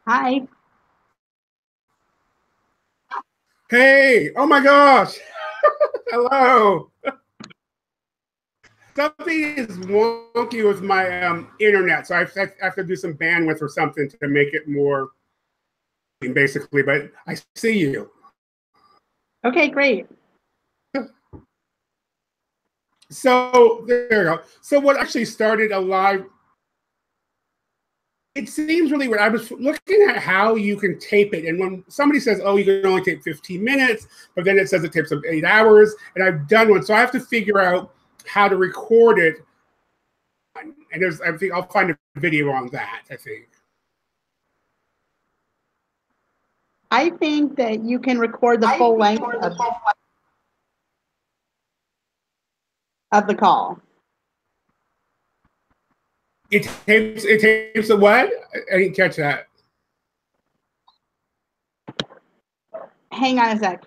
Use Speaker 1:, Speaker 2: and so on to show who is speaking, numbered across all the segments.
Speaker 1: Hi.
Speaker 2: Hey, oh my gosh. Hello. Something is wonky with my internet, so I have to do some bandwidth or something to make it more, basically, but I see you.
Speaker 1: Okay, great.
Speaker 2: So there you go. So what actually started a live, it seems really weird. I was looking at how you can tape it, and when somebody says, oh, you can only tape 15 minutes, but then it says it tapes up 8 hours, and I've done one, so I have to figure out how to record it. And I think I'll find a video on that, I think.
Speaker 1: I think that you can record the full length of the call.
Speaker 2: It tapes the what? I didn't catch that.
Speaker 1: Hang on a sec.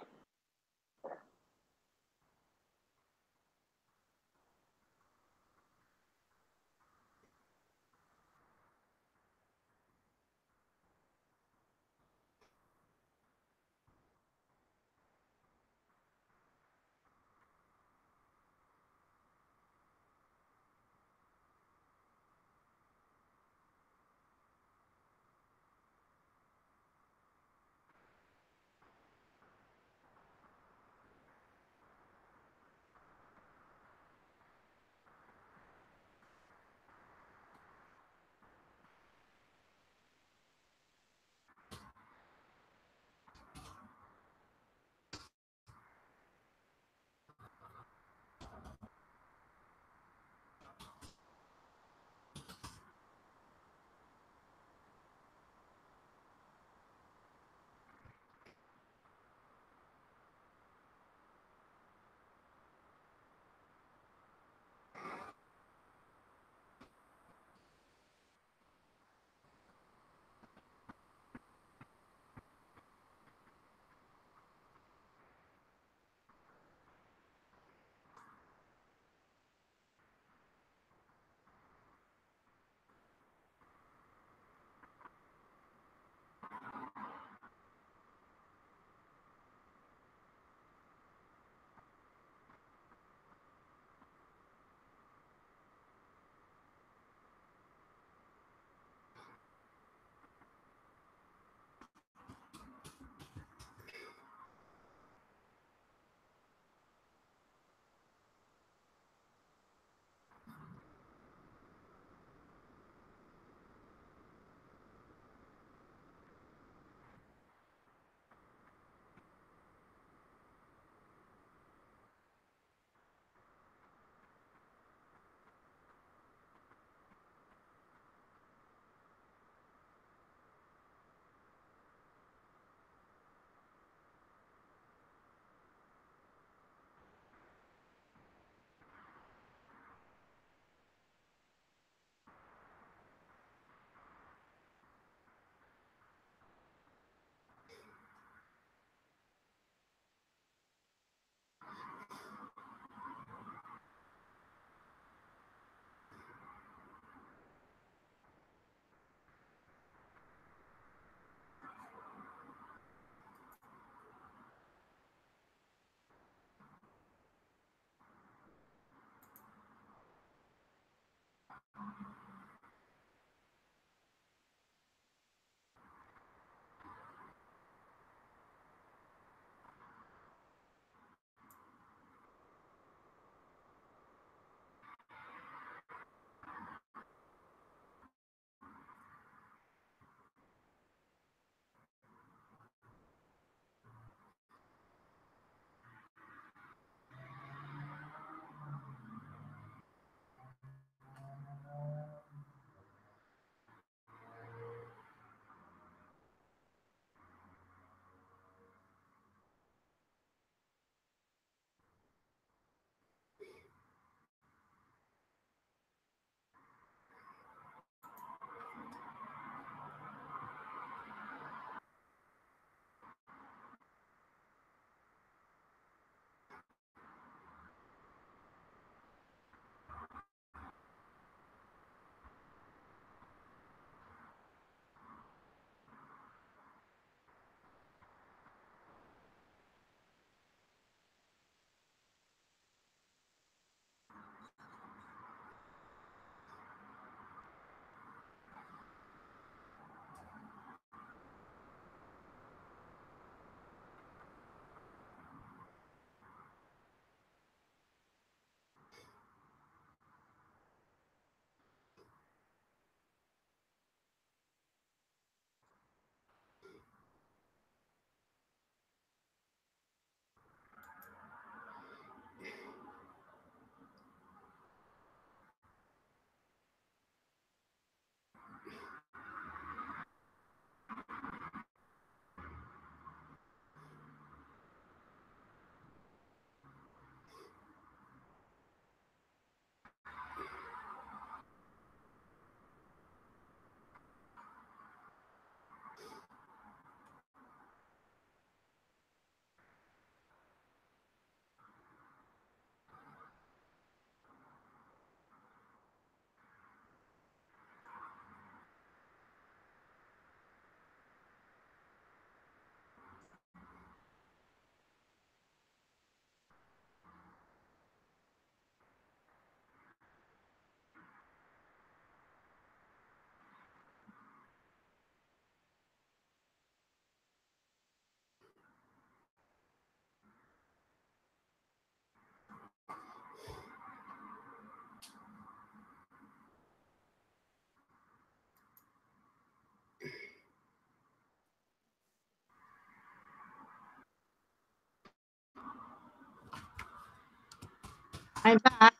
Speaker 1: I'm back.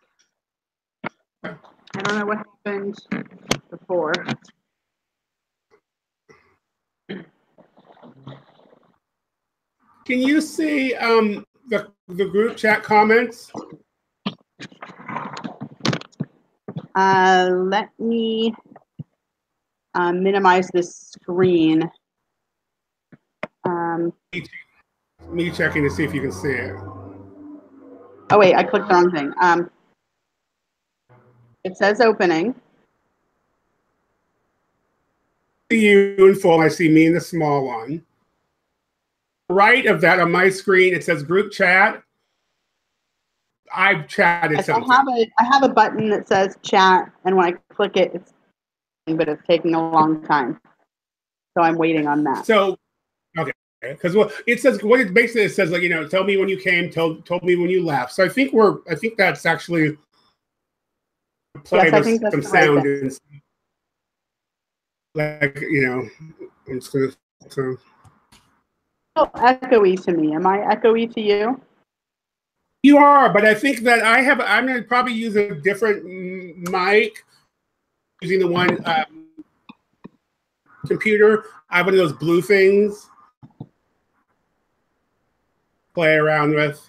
Speaker 1: I don't know what happened before.
Speaker 2: Can you see the group chat comments?
Speaker 1: Let me minimize this screen.
Speaker 2: Me checking to see if you can see it.
Speaker 1: Oh wait, I clicked the wrong thing. It says opening.
Speaker 2: You in full. I see me in the small one. Right of that on my screen, it says group chat. I've chatted
Speaker 1: Yes,
Speaker 2: something.
Speaker 1: I have a button that says chat, and when I click it, but it's taking a long time. So I'm waiting on that.
Speaker 2: So, okay, because it says what it basically it says, like, you know, tell me when you came, told me when you left. So I think that's actually play
Speaker 1: yes, I think that's
Speaker 2: some sound and, like, you know, I'm just gonna. So.
Speaker 1: Echoey to me. Am I echoey to you?
Speaker 2: You are, but I think that I'm going to probably use a different mic, using the one computer. I have one of those blue things. Play around with.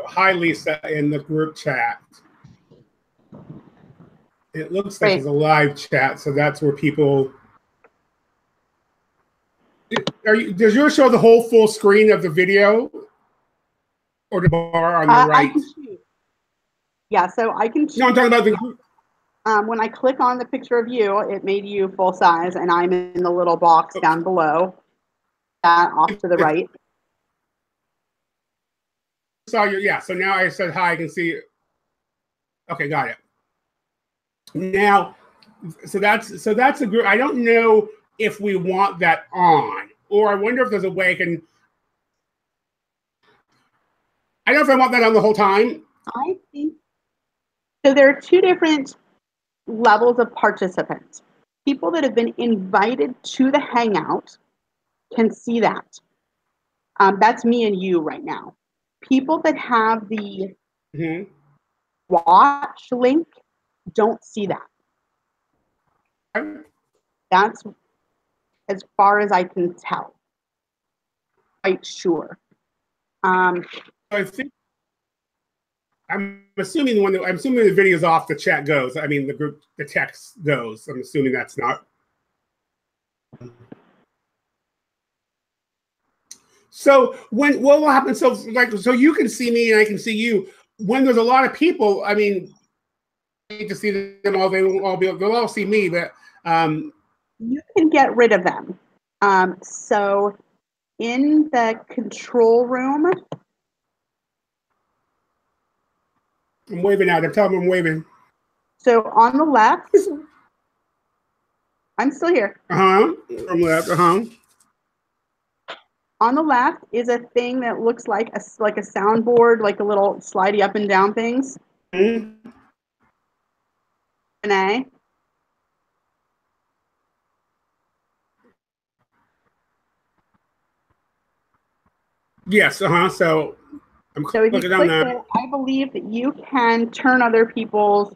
Speaker 2: Hi, Lisa, in the group chat. It looks like it's a live chat, so that's where people. Does yours show the whole full screen of the video, or the bar on the right?
Speaker 1: Yeah, so I can.
Speaker 2: No, I'm talking about the group.
Speaker 1: When I click on the picture of you, it made you full size, and I'm in the little box down below. That off to the right.
Speaker 2: Saw you. Yeah. So now I said hi. I can see you. Okay, got it. Now, so that's a group. I don't know if we want that on, or I wonder if there's a way I can. I don't know if I want that on the whole time.
Speaker 1: I think so. There are two different levels of participants. People that have been invited to the hangout can see that. That's me and you right now. People that have the watch link don't see that. That's as far as I can tell. Quite sure.
Speaker 2: I think I'm assuming the video is off. The chat goes. I mean, the text goes. I'm assuming that's not. So what will happen? So you can see me and I can see you. When there's a lot of people, I mean, I need to see them all. They'll all see me, but
Speaker 1: you can get rid of them. So in the control room,
Speaker 2: I'm waving out. I'm telling them I'm waving.
Speaker 1: So on the left, I'm still here.
Speaker 2: From left.
Speaker 1: On the left is a thing that looks like a soundboard, like a little slidey up and down things. Renee.
Speaker 2: Yes. So I'm clicking on that.
Speaker 1: I believe that you can turn other people's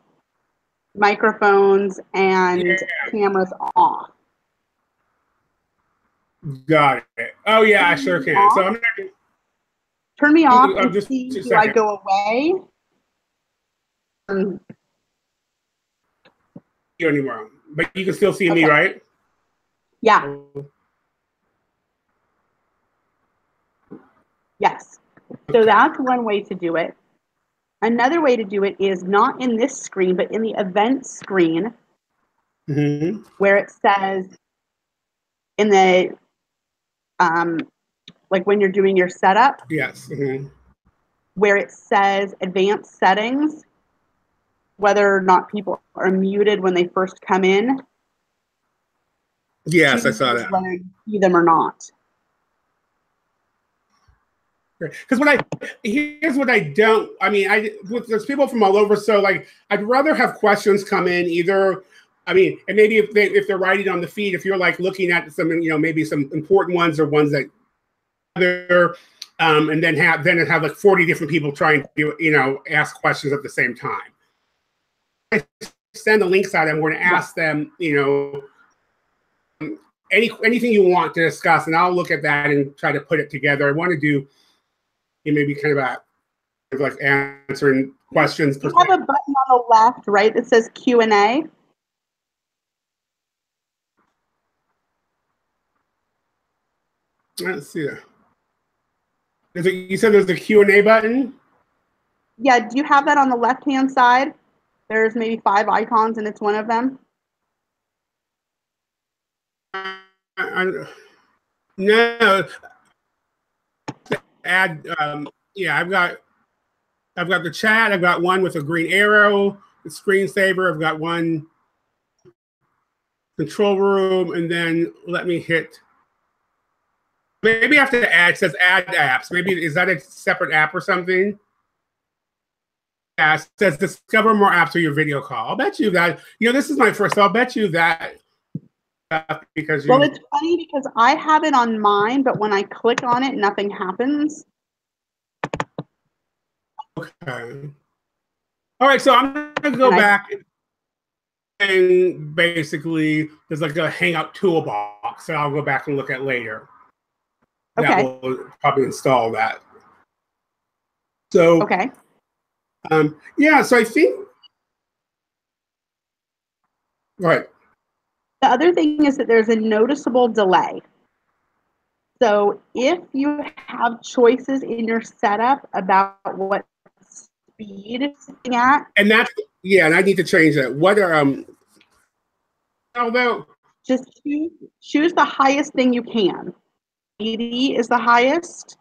Speaker 1: microphones and cameras off.
Speaker 2: Got it. Oh yeah, I sure can. So I'm not.
Speaker 1: Turn me off and see. Do I go away?
Speaker 2: You anymore, but you can still see me, right?
Speaker 1: Yeah. Yes. So that's one way to do it. Another way to do it is not in this screen, but in the event screen, where it says in the like when you're doing your setup.
Speaker 2: Yes.
Speaker 1: Where it says advanced settings, whether or not people are muted when they first come in.
Speaker 2: Yes, I saw that.
Speaker 1: Whether you see them or not.
Speaker 2: Because here's what I don't. I mean, there's people from all over, so like I'd rather have questions come in either. I mean, and maybe if they're writing on the feed, if you're like looking at some, maybe some important ones or ones that and then have like 40 different people trying to ask questions at the same time. I send the links out, and we're going to ask them anything you want to discuss, and I'll look at that and try to put it together. I want to do maybe kind of like answering questions.
Speaker 1: You have a button on the left, right, that says Q&A.
Speaker 2: Let's see. You said there's a Q&A button?
Speaker 1: Yeah, do you have that on the left-hand side? There's maybe 5 icons, and it's one of them.
Speaker 2: No. Add, yeah, I've got the chat. I've got one with a green arrow, the screensaver. I've got one control room, and then let me hit. Maybe I have to add. It says add apps. Maybe is that a separate app or something? Yeah, it says discover more apps for your video call. I'll bet you that. This is my first. So I'll bet you that. Because
Speaker 1: well, it's funny because I have it on mine, but when I click on it, nothing happens.
Speaker 2: Okay. All right, so I'm going to go back and basically there's like a Hangout toolbox that I'll go back and look at later. Okay. That will probably install that. So
Speaker 1: okay.
Speaker 2: Yeah, so I think. Right.
Speaker 1: The other thing is that there's a noticeable delay. So if you have choices in your setup about what speed it's sitting at.
Speaker 2: And that's, and I need to change that. What are, although.
Speaker 1: Just choose the highest thing you can. 80 is the highest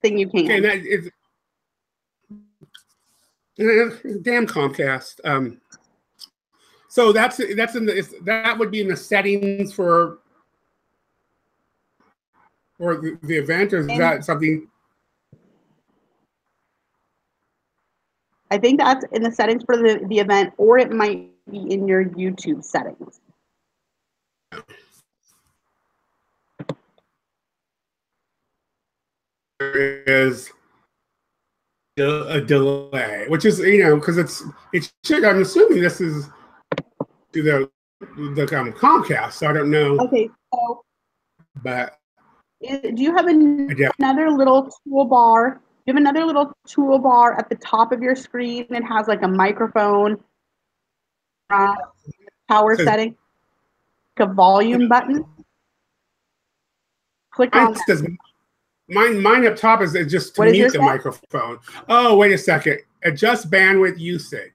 Speaker 1: thing you can.
Speaker 2: Okay, that is. Damn Comcast. So that's in that would be in the settings for the event, or is that something?
Speaker 1: I think that's in the settings for the event, or it might be in your YouTube settings.
Speaker 2: There is a delay, which is because it should. I'm assuming this is the Comcast, so I don't know.
Speaker 1: Okay, so
Speaker 2: but
Speaker 1: do you have another little toolbar? You have another little toolbar at the top of your screen. It has like a microphone, power setting, like a volume button. Click on that.
Speaker 2: Mine up top is just to mute the microphone. Oh, wait a second. Adjust bandwidth usage.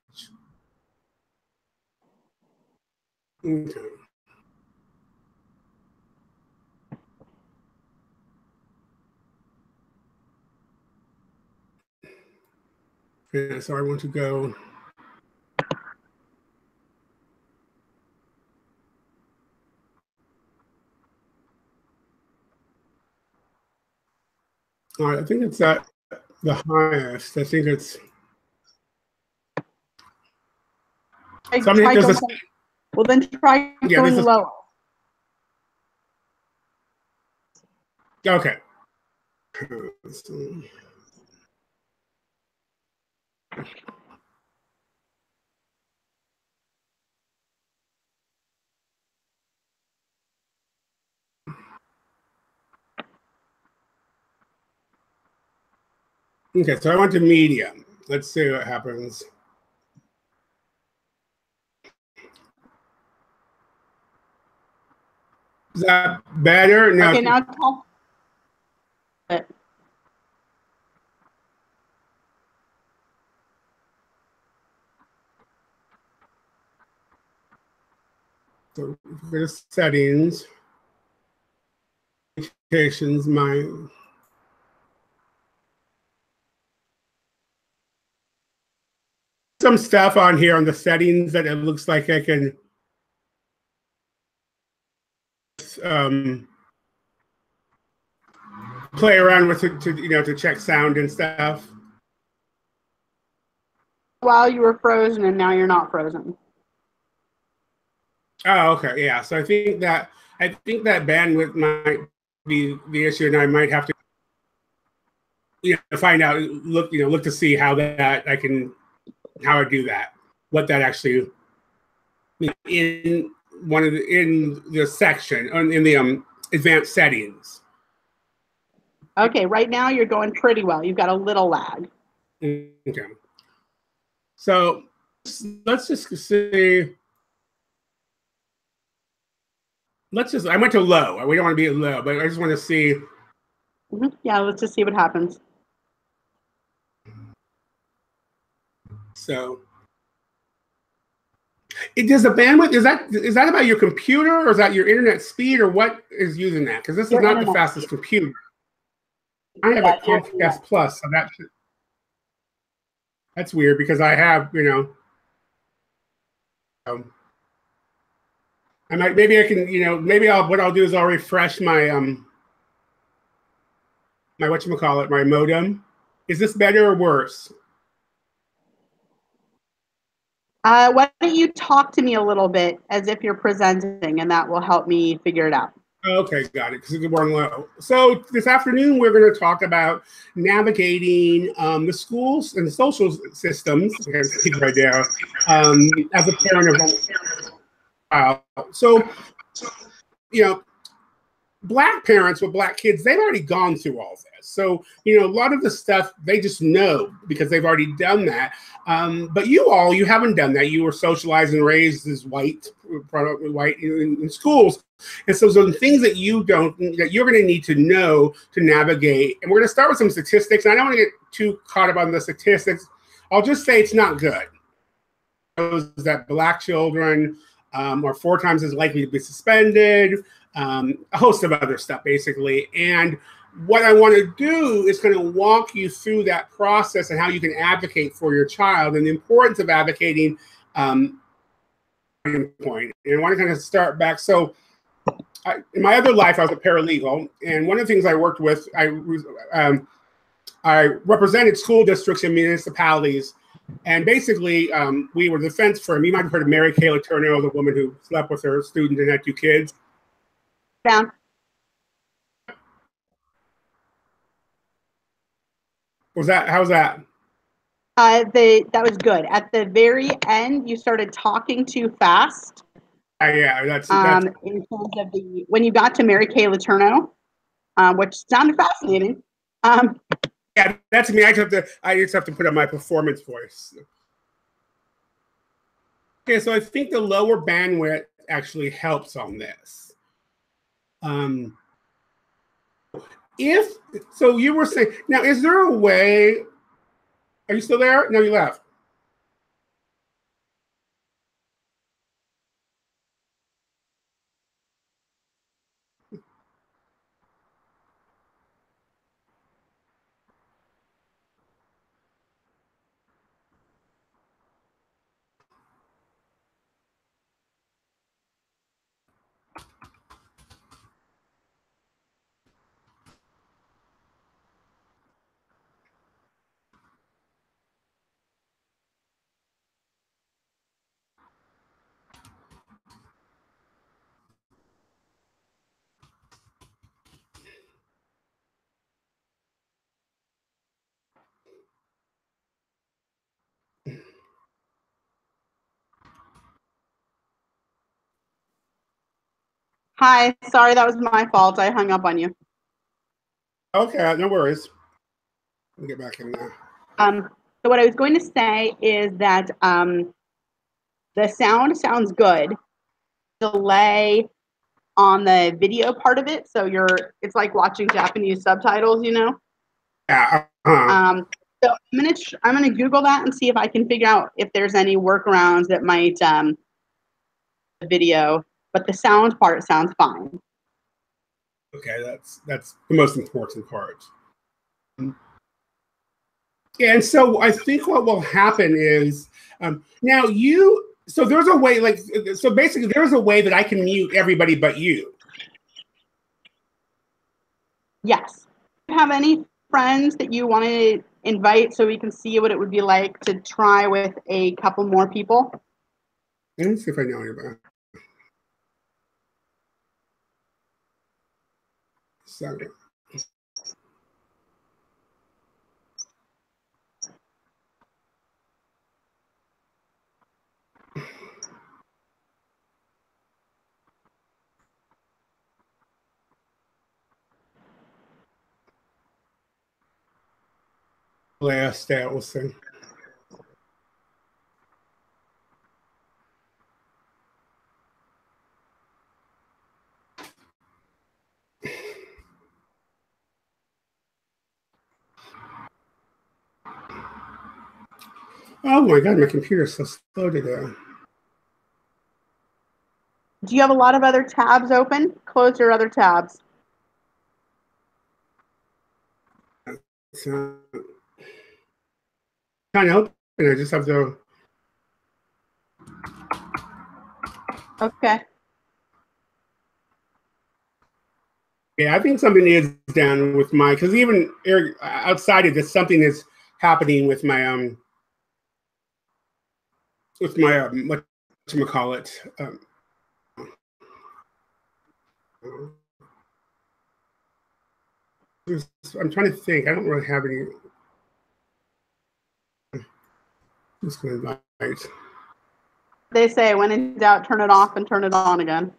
Speaker 2: Okay. Yeah, so I want to go. All right, I think it's at the highest. I think it's.
Speaker 1: Well, then try going lower.
Speaker 2: Okay. Okay, so I went to medium. Let's see what happens. Is that better? No.
Speaker 1: Okay, now talk.
Speaker 2: So go to settings, notifications, some stuff on here on the settings that it looks like I can play around with it to check sound and stuff.
Speaker 1: While you were frozen and now you're not frozen.
Speaker 2: Oh, okay, yeah. So I think that bandwidth might be the issue, and I might have to find out, look to see how I do that, what that actually in in the section in the advanced settings.
Speaker 1: Okay, right now you're going pretty well. You've got a little lag.
Speaker 2: Okay. So let's just see. I went to low. We don't want to be at low, but I just want to see.
Speaker 1: Yeah, let's just see what happens.
Speaker 2: So, does the bandwidth, is that about your computer, or is that your internet speed, or what is using that? Because this is not the fastest computer. I have a Comcast Plus, so that's weird because I have, maybe I can, what I'll do is I'll refresh my my whatchamacallit, my modem. Is this better or worse?
Speaker 1: Why don't you talk to me a little bit as if you're presenting, and that will help me figure it out.
Speaker 2: Okay, got it, because it's going low. So this afternoon, we're going to talk about navigating the schools and the social systems, I can't speak right now, as a parent of a child. So, Black parents with Black kids, they've already gone through all this. So, a lot of the stuff they just know because they've already done that. But you haven't done that. You were socialized and raised as white in schools. And so some things that you're going to need to know to navigate. And we're going to start with some statistics. And I don't want to get too caught up on the statistics. I'll just say it's not good. That Black children are 4 times as likely to be suspended. A host of other stuff, basically. And what I want to do is kind of walk you through that process and how you can advocate for your child and the importance of advocating. Point. And I want to kind of start back. So, in my other life, I was a paralegal, and one of the things I worked with, I represented school districts and municipalities. And basically, we were the defense firm. You might have heard of Mary Kay Letourneau, the woman who slept with her student and had 2 kids.
Speaker 1: Down.
Speaker 2: How was that?
Speaker 1: That was good. At the very end, you started talking too fast.
Speaker 2: Yeah, that's
Speaker 1: in terms of when you got to Mary Kay Letourneau, which sounded fascinating.
Speaker 2: Yeah, that's me. I just have to put up my performance voice. Okay, so I think the lower bandwidth actually helps on this. So you were saying, now, is there a way? Are you still there? No, you left.
Speaker 1: Hi, sorry, that was my fault. I hung up on you.
Speaker 2: Okay, no worries. Let me get back in there.
Speaker 1: So what I was going to say is that the sound sounds good. Delay on the video part of it, so it's like watching Japanese subtitles,
Speaker 2: Yeah.
Speaker 1: So I'm gonna Google that and see if I can figure out if there's any workarounds that might the video, but the sound part sounds fine.
Speaker 2: Okay, that's the most important part. Yeah, and so I think what will happen is now so there's a way, so basically there's a way that I can mute everybody but you.
Speaker 1: Yes. Do you have any friends that you want to invite so we can see what it would be like to try with a couple more people?
Speaker 2: Let me see if I know anybody. second. Last that was saying. Oh my God, my computer's so slow today.
Speaker 1: Do you have a lot of other tabs open? Close your other tabs.
Speaker 2: So, kind of open. I just have to.
Speaker 1: Okay.
Speaker 2: Yeah, I think something is down with my, because even outside of this, something is happening with my whatchamacallit. I'm trying to think. I don't really have any. I'm just going to invite.
Speaker 1: They say when in doubt, turn it off and turn it on again.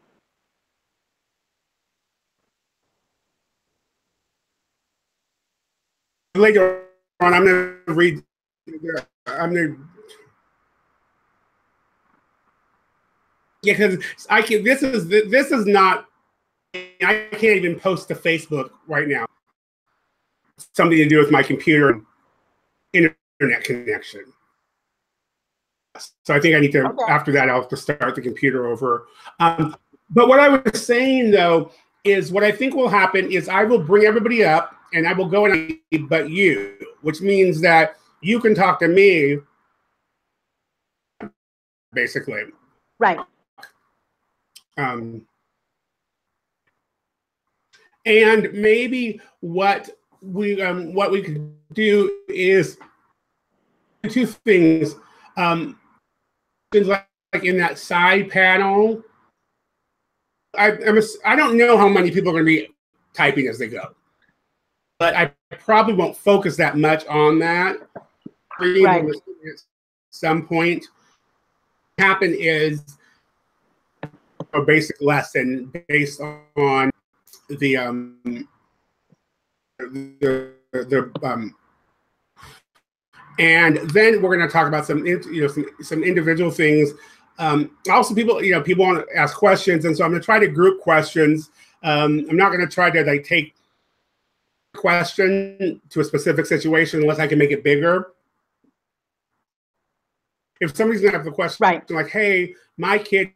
Speaker 2: Later on, I'm going to read. I'm going to. Yeah, because I can. This is not. I can't even post to Facebook right now. Something to do with my computer internet connection. So I think I need to, okay. After that, I'll have to start the computer over. But what I was saying, though, is what I think will happen is I will bring everybody up and I will go and but you, which means that you can talk to me, basically.
Speaker 1: Right.
Speaker 2: And maybe what we could do is two things. Things like in that side panel. I don't know how many people are going to be typing as they go, but I probably won't focus that much on that.
Speaker 1: Right.
Speaker 2: At some point, what happen is a basic lesson based on the and then we're going to talk about some individual things. Also, people want to ask questions, and so I'm going to try to group questions. I'm not going to try to take a question to a specific situation unless I can make it bigger. If somebody's going to have the question,
Speaker 1: right,
Speaker 2: like, "Hey, my kid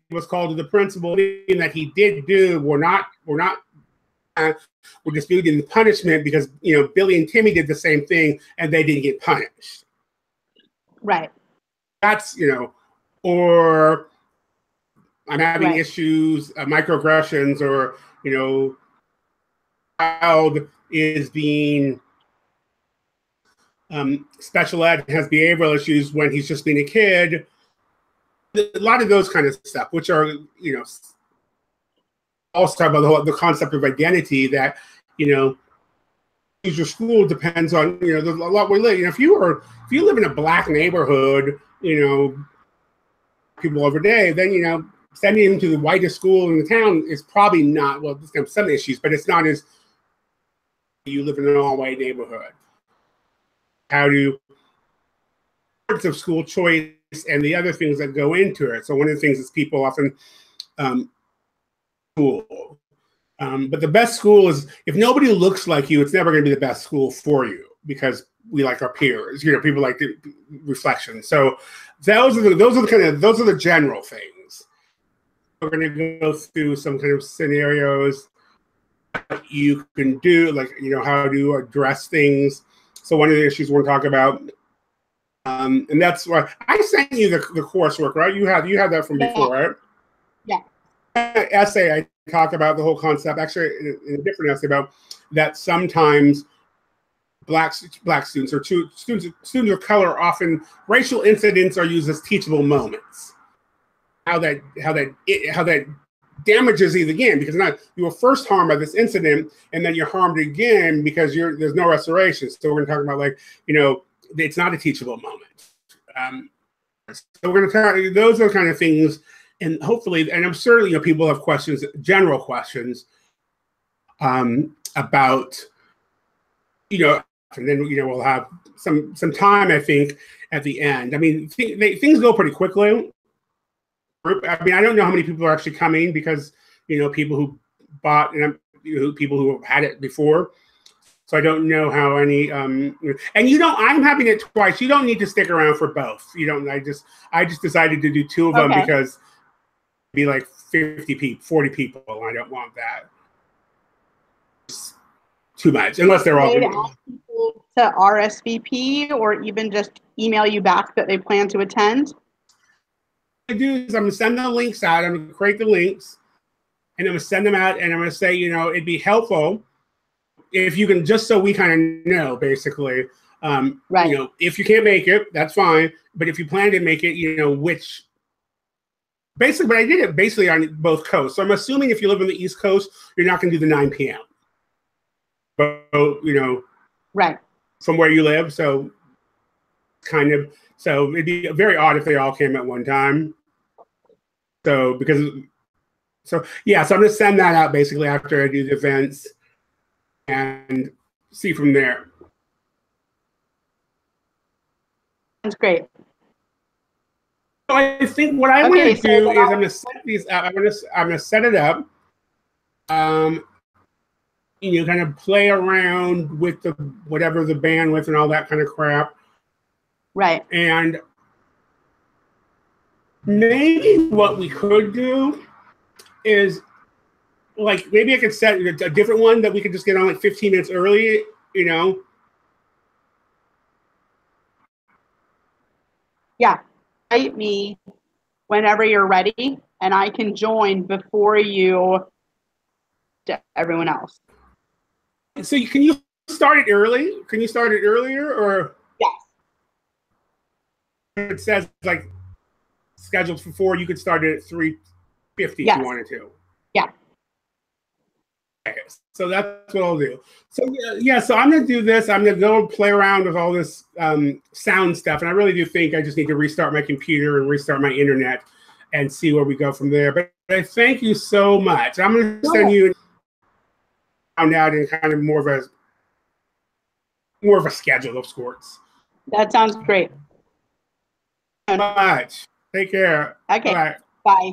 Speaker 2: was called to the principal, and that he did do, we're disputing the punishment because Billy and Timmy did the same thing and they didn't get punished."
Speaker 1: Right.
Speaker 2: That's or I'm having issues, microaggressions, or child is being special ed, has behavioral issues when he's just being a kid. A lot of those kind of stuff, which are also talk about the concept of identity, that your school depends on there's a lot we live. If you live in a black neighborhood, people every day, then sending them to the whitest school in the town is probably not, well, there's some issues, but it's not as you live in an all-white neighborhood. How do parts of school choice and the other things that go into it? So one of the things is people often school. But the best school is, if nobody looks like you, it's never going to be the best school for you, because we like our peers. People like the reflection. So those are the general things. We're going to go through some kind of scenarios that you can do, like how to address things. So one of the issues we're going to talk about, and that's why I sent you the coursework, right? You had that from before, right?
Speaker 1: Yeah.
Speaker 2: Essay, I talk about the whole concept, actually in a different essay, about that sometimes black students or students of color, often racial incidents are used as teachable moments. How that damages you again, because now you were first harmed by this incident, and then you're harmed again because there's no restoration. So we're going to talk about, like, it's not a teachable moment. So we're going to talk. Those are the kind of things, and hopefully, and I'm certain people have questions, general questions, about and then we'll have some time, I think, at the end. I mean, things go pretty quickly. I mean, I don't know how many people are actually coming, because people who bought and people who have had it before. So I don't know how any. And I'm having it twice. You don't need to stick around for both. I just decided to do 2 of them because it'd be like 50 people, 40 people. I don't want that. It's too much, unless they're all.
Speaker 1: Ask people to RSVP or even just email you back that they plan to attend.
Speaker 2: I do is I'm going to send the links out. I'm going to create the links, and I'm going to send them out, and I'm going to say, it'd be helpful if you can, just so we kind of know, basically,
Speaker 1: right.
Speaker 2: If you can't make it, that's fine. But if you plan to make it, which basically, but I did it basically on both coasts. So I'm assuming if you live on the East Coast, you're not going to do the 9 p.m. But,
Speaker 1: right.
Speaker 2: From where you live. So so it'd be very odd if they all came at one time. So I'm going to send that out basically after I do the events and see from there.
Speaker 1: That's great.
Speaker 2: So I think what I want to do is I'm going to set these up. I'm going to set it up. Kind of play around with whatever the bandwidth and all that kind of crap.
Speaker 1: Right.
Speaker 2: And maybe what we could do is, like, maybe I could set a different one that we could just get on like 15 minutes early,
Speaker 1: Yeah. Invite me whenever you're ready, and I can join before you to everyone else.
Speaker 2: So can you start it early? Can you start it earlier, or?
Speaker 1: Yes.
Speaker 2: It says like scheduled for 4. You could start it at 3:50 if you wanted to.
Speaker 1: Yeah.
Speaker 2: Okay, so that's what I'll do. So so I'm gonna do this. I'm gonna go play around with all this sound stuff, and I really do think I just need to restart my computer and restart my internet and see where we go from there. But I thank you so much. I'm gonna send you out in kind of more of a schedule of sorts.
Speaker 1: That sounds great.
Speaker 2: Much. Take care.
Speaker 1: Okay.
Speaker 2: Bye.
Speaker 1: Bye.